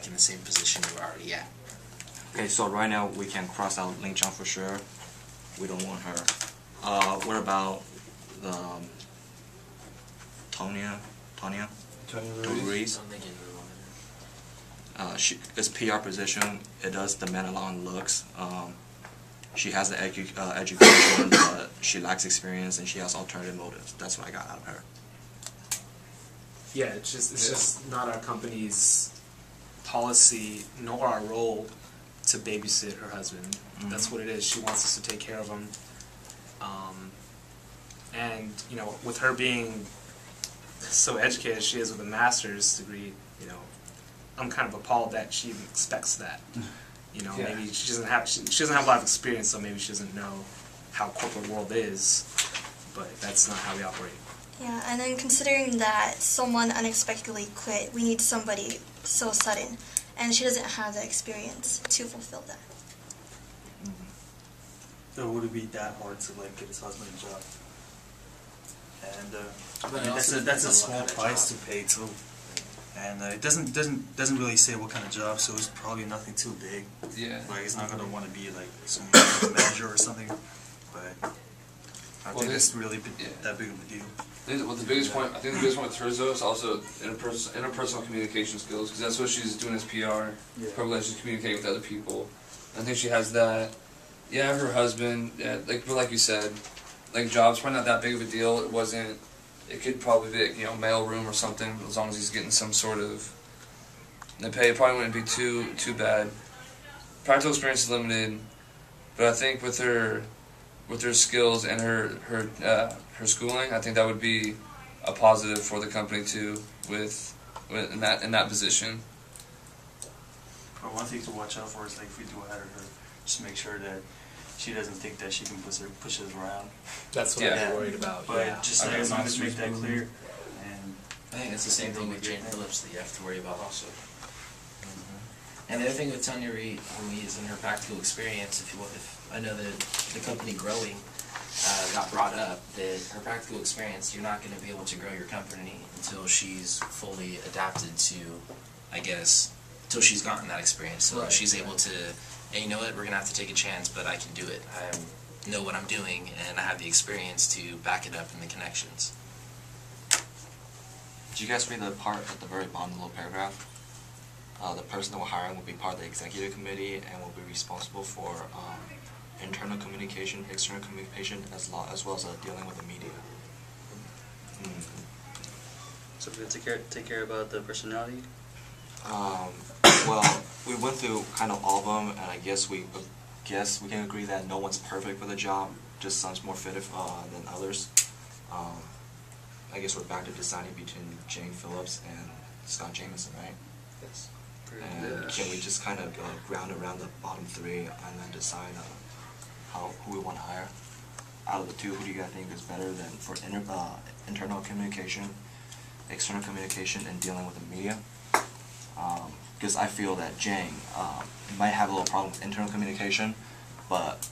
in the same position you were already at. Okay, so right now we can cross out Ling Chang for sure. We don't want her. What about the Tonya Ruiz? It's PR position. It does demand a lot on looks. She has the education, but she lacks experience, and she has alternative motives. That's what I got out of her. Yeah, it's just not our company's policy nor our role to babysit her husband. Mm-hmm. That's what it is. She wants us to take care of him. And you know, with her being so educated as she is with a master's degree, you know, I'm kind of appalled that she even expects that. You know, yeah. Maybe she doesn't have a lot of experience, so maybe she doesn't know how corporate world is. But that's not how we operate. Yeah, and then considering that someone unexpectedly quit, we need somebody so sudden, and she doesn't have the experience to fulfill that. So would it be that hard to like get his husband a job? And I mean, that's a small price to pay too. And it doesn't really say what kind of job, so it's probably nothing too big. Yeah. Like he's not gonna want to be like some manager or something. But I think it's really that big of a deal. Well, the biggest point, I think the biggest point with hers though is also interpersonal communication skills, because that's what she's doing as PR. Yeah. Her relationship, communicating with other people. I think she has that. Yeah, her husband. Yeah, like you said, like job's probably not that big of a deal. It wasn't. It could probably be, you know, mailroom or something, as long as he's getting some sort of. The pay probably wouldn't be too bad. Practical experience is limited, but I think with her skills and her schooling, I think that would be a positive for the company too, in that position. But one thing to watch out for is like if we do hire her, just make sure that she doesn't think that she can push us around. That's what I'm worried about. But just as long as make that clear. And I think it's the same thing with Jane Phillips that you have to worry about also. And the other thing with Tonya Ruiz and her practical experience, if I know that the company growing got brought up, that her practical experience, you're not going to be able to grow your company until she's fully adapted to, I guess, until she's gotten that experience. So she's able to, hey, you know what, we're going to have to take a chance, but I can do it. I know what I'm doing, and I have the experience to back it up in the connections. Did you guys read the part at the very bottom of the little paragraph? The person that we're hiring will be part of the executive committee and will be responsible for internal communication, external communication, as well as dealing with the media. So we're going to take care about the personality? Well, we went through kind of all of them, and I guess we can agree that no one's perfect for the job. Just some's more fitted than others. I guess we're back to deciding between Jane Phillips and Scott Jamison, right? Yes. And can we just kind of ground around the bottom three and then decide who we want to hire? Out of the two, who do you guys think is better than for internal communication, external communication, and dealing with the media? Because I feel that Jane might have a little problem with internal communication, but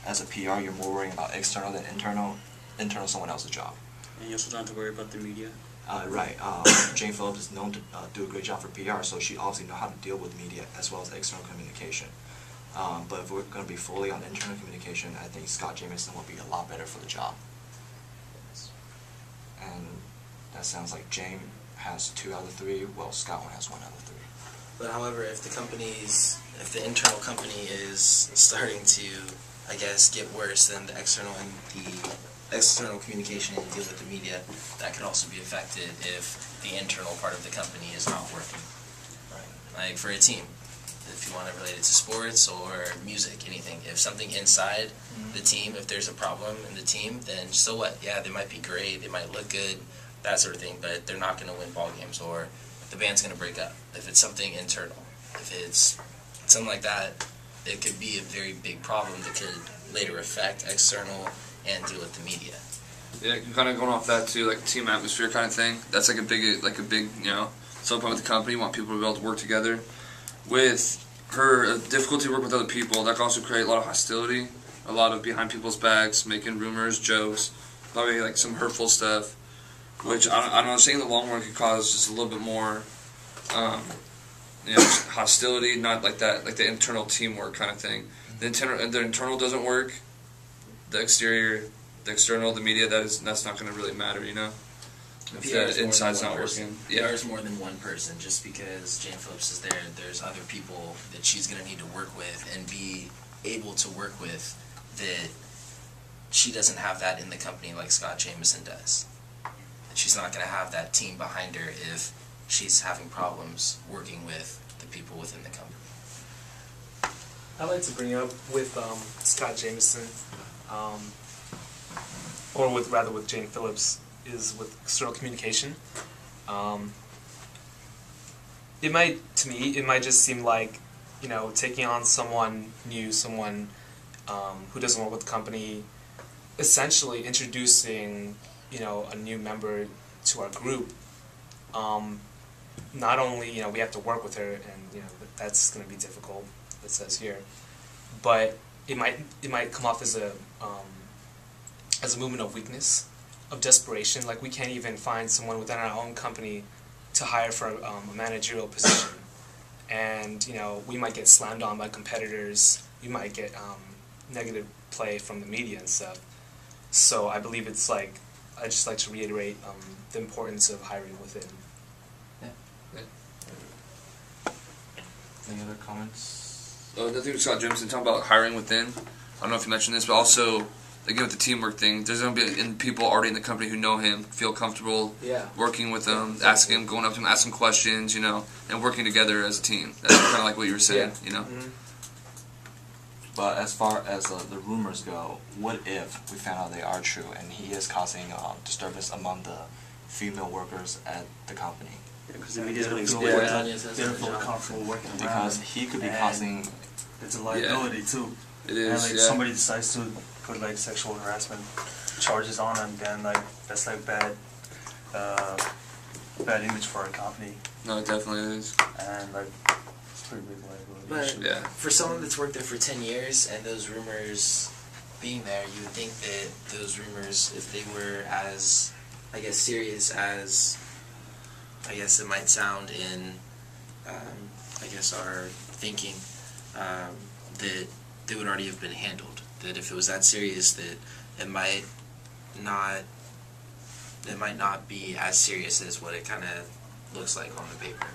as a PR, you're more worrying about external than internal. Internal is someone else's job. And you also don't have to worry about the media? Right. Jane Phillips is known to do a great job for PR, so she obviously knows how to deal with media as well as external communication. But if we're going to be fully on internal communication, I think Scott Jamison will be a lot better for the job. And that sounds like Jane has 2 out of 3, well, Scott one has 1 out of 3. But however, if the internal company is starting to, I guess, get worse than the external and the external communication and deal with the media, that could also be affected if the internal part of the company is not working. Right. Like for a team, if you want to relate it to sports or music, anything, if something inside the team, if there's a problem in the team, then so what? Yeah, they might be great, they might look good, that sort of thing, but they're not going to win ball games, or the band's going to break up. If it's something internal, if it's something like that, it could be a very big problem that could later affect external and deal with the media. Yeah, kind of going off that too, like team atmosphere kind of thing. That's like a big, you know, some point with the company. You want people to be able to work together. With her difficulty working with other people, that can also create a lot of hostility, a lot of behind people's backs, making rumors, jokes, probably like some hurtful stuff, which I don't know, saying in the long run could cause just a little bit more hostility, not like that, like the internal teamwork kind of thing. The internal doesn't work. The external, the media, that's not going to really matter, you know. If the inside's not working. Yeah, there's more than one person. Just because Jane Phillips is there, there's other people that she's going to need to work with and be able to work with that she doesn't have that in the company like Scott Jameson does. She's not going to have that team behind her if she's having problems working with the people within the company. I'd like to bring up with Scott Jameson, or with Jane Phillips, is with external communication. To me, it might just seem like, taking on someone new, someone who doesn't work with the company, essentially introducing, a new member to our group. Not only, we have to work with her, and that's going to be difficult, it says here, but it might come off as a movement of weakness, of desperation. Like, we can't even find someone within our own company to hire for a managerial position, and we might get slammed on by competitors. We might get negative play from the media and stuff. So I believe it's like, I just like to reiterate the importance of hiring within. Any other comments? I think with Scott Jameson talking about hiring within. I don't know if you mentioned this, but also again with the teamwork thing, there's going to be people already in the company who know him, feel comfortable working with him, exactly. Asking him, going up to him, asking questions, and working together as a team. That's kind of like what you were saying, Mm-hmm. But as far as the rumors go, what if we found out they are true and he is causing disturbance among the female workers at the company? Because the media doesn't feel comfortable working around. Because he could be causing. It's a liability too. It is. And somebody decides to put sexual harassment charges on him, then that's bad image for our company. No, it definitely is. And it's pretty big liability. But for someone that's worked there for 10 years and those rumors being there, you would think that those rumors, if they were as, serious as, it might sound in, our thinking, that they would already have been handled. That if it was that serious, that it might not be as serious as what it kind of looks like on the paper.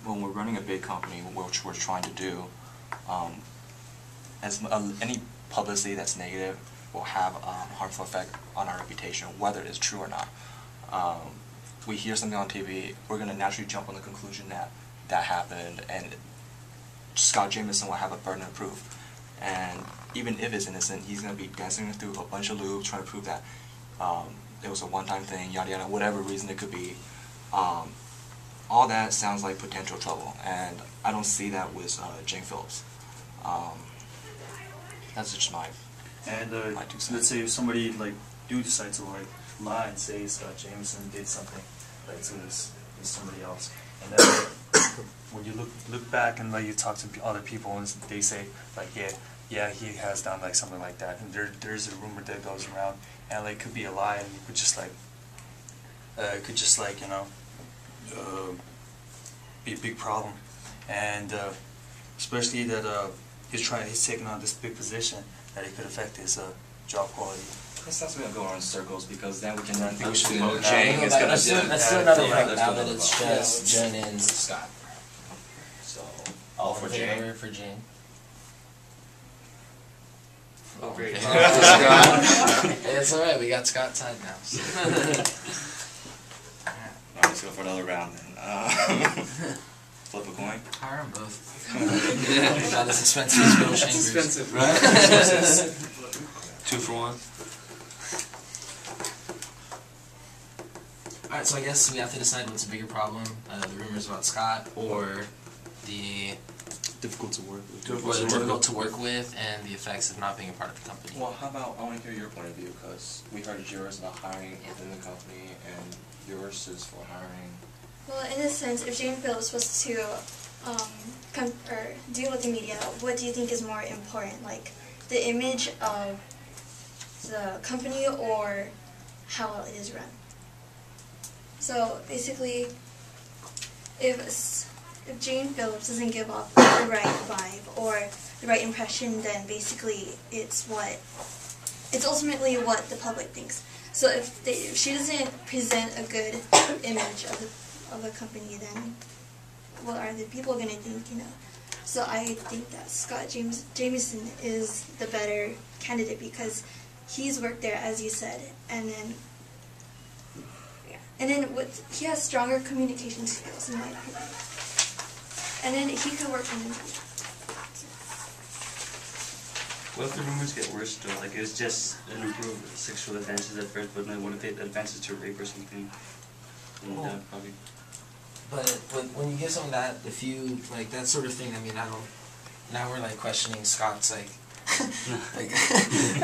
When we're running a big company, which we're trying to do, any publicity that's negative will have a harmful effect on our reputation, whether it's true or not. We hear something on TV, we're going to naturally jump on the conclusion that happened, and Scott Jameson will have a burden of proof. And even if it's innocent, he's going to be dancing through a bunch of loops trying to prove that it was a one-time thing, yada yada, whatever reason it could be. All that sounds like potential trouble, and I don't see that with Jane Phillips. That's just my two cents. Let's say if somebody do decide to lie and say Scott Jameson did something to somebody else, and then when you look back and you talk to other people and they say yeah he has done something like that, and there's a rumor that goes around, and it could be a lie, and it could just be a big problem, and especially that he's taking on this big position that it could affect his job quality. This that's going to go around in circles, because then we can run through Jane. Let's do another round now that it's just Jen and Scott. So all for Jane. For Jane. Oh, great. It's alright, we got Scott's side now. So. Alright, let's go for another round then. Flip a coin? Hire them both. Not as expensive as Bill Chambers. Expensive, right? 2 for 1. Alright, so I guess we have to decide what's a bigger problem, the rumors about Scott, or the Difficult to work with. difficult to work with, and the effects of not being a part of the company. Well, how about, I want to hear your point of view, because we heard yours about hiring within the company, and yours is for hiring. Well, in a sense, if Jane Phillips was to deal with the media, what do you think is more important? The image of the company or how well it is run? So basically, if Jane Phillips doesn't give off the right vibe or the right impression, then basically it's ultimately what the public thinks. So if she doesn't present a good image of the company, then what are the people going to think, you know? So I think that Scott Jameson is the better candidate because he's worked there, as you said, and then he has stronger communication skills, in my opinion. And then he could work in the media. What if the rumors get worse though? Like it's just an improved sexual advances at first, but then what if it advances to rape or something? And, probably. But when you give someone that, if you like that sort of thing, I mean, I don't. Now we're like questioning Scott's like I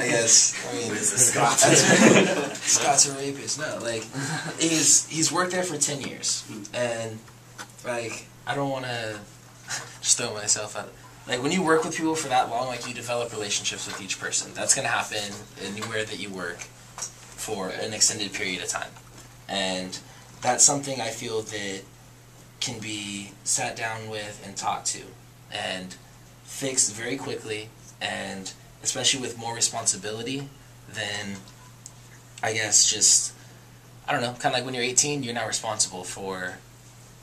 guess. I mean, Scott's a rapist. No, like he's worked there for 10 years, and like I don't want to just throw myself out. Like when you work with people for that long, like you develop relationships with each person. That's gonna happen anywhere that you work for an extended period of time, and that's something I feel that can be sat down with and talked to, and fixed very quickly, and especially with more responsibility than, I guess, just, I don't know, kind of like when you're 18, you're now responsible for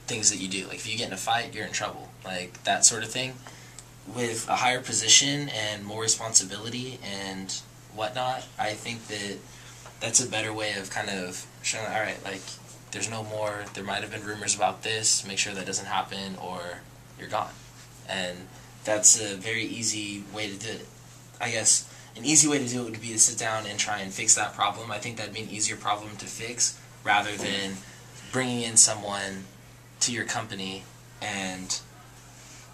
things that you do. Like if you get in a fight, you're in trouble. Like that sort of thing. With a higher position and more responsibility and whatnot, I think that that's a better way of kind of showing, all right, like there's no more, there might have been rumors about this, make sure that doesn't happen or you're gone. And that's a very easy way to do it. I guess an easy way to do it would be to sit down and try and fix that problem. I think that'd be an easier problem to fix rather than bringing in someone to your company and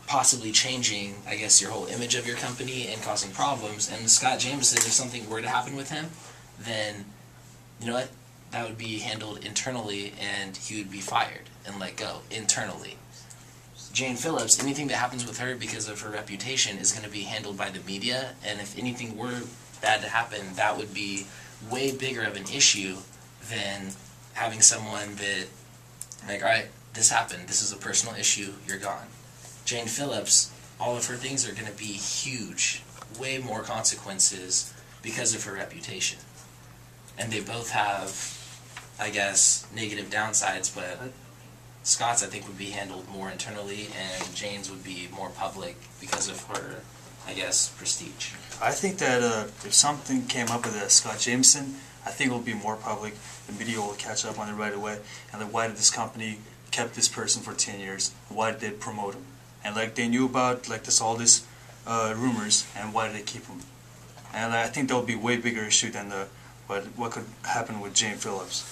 possibly changing, I guess, your whole image of your company and causing problems. And Scott Jameson, if something were to happen with him, then, you know what, that would be handled internally and he would be fired and let go internally. Jane Phillips, anything that happens with her because of her reputation is going to be handled by the media, and if anything were bad to happen, that would be way bigger of an issue than having someone that, like, all right, this happened, this is a personal issue, you're gone. Jane Phillips, all of her things are going to be huge, way more consequences because of her reputation. And they both have, I guess, negative downsides, but Scott's, I think, would be handled more internally, and Jane's would be more public because of her, I guess, prestige. I think that if something came up with Scott Jameson, I think it will be more public. The media will catch up on it right away. And like, why did this company kept this person for 10 years? Why did they promote him? And like they knew about like all this rumors, and why did they keep him? And I think that would be a way bigger issue than what could happen with Jane Phillips.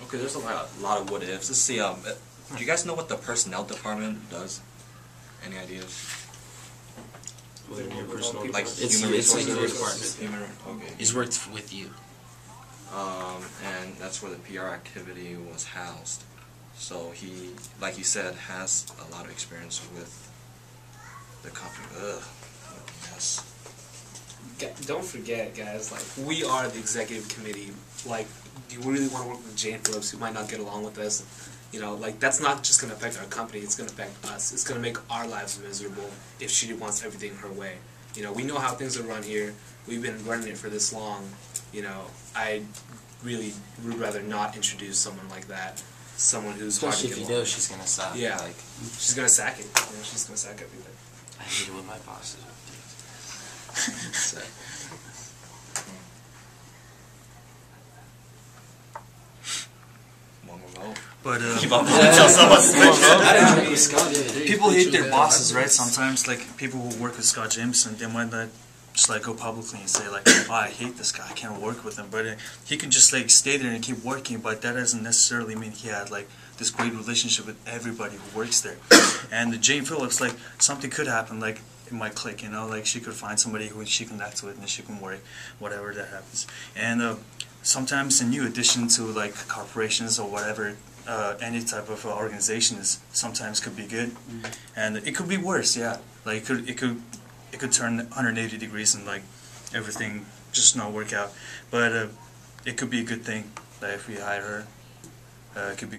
Okay, there's a lot of what ifs. Let's see. Do you guys know what the personnel department does? Any ideas? Like It's human like resources. your department. Okay. He's worked with you. And that's where the PR activity was housed. So he, like you said, has a lot of experience with the company. Ugh. Yes. Don't forget, guys, like, we are the executive committee. Like, do you really want to work with Jane Phillips, who might not get along with us? You know, like, that's not just going to affect our company, it's going to affect us. It's going to make our lives miserable if she wants everything her way. You know, we know how things are run here. We've been running it for this long. You know, I really would rather not introduce someone like that. Someone who's hard to Especially get if you along know with. she's going to stop. Yeah. Like, She's going to sack it. You know, she's going to sack everything. I hate it when my boss is with you. So. One more vote. But Tell someone. people hate their bosses, right? Sometimes, like people who work with Scott Jameson, they might not just like go publicly and say like, "Oh, I hate this guy. I can't work with him." But he can just like stay there and keep working. But that doesn't necessarily mean he had like this great relationship with everybody who works there. And Jane Phillips, like something could happen, like it might click, you know, like she could find somebody who she connects with and she can work, whatever that happens. And sometimes a new addition to like corporations or whatever, any type of organization is sometimes could be good, and it could be worse. Yeah, like it could turn 180 degrees and like everything just not work out. But it could be a good thing. Like if we hire her, it could be.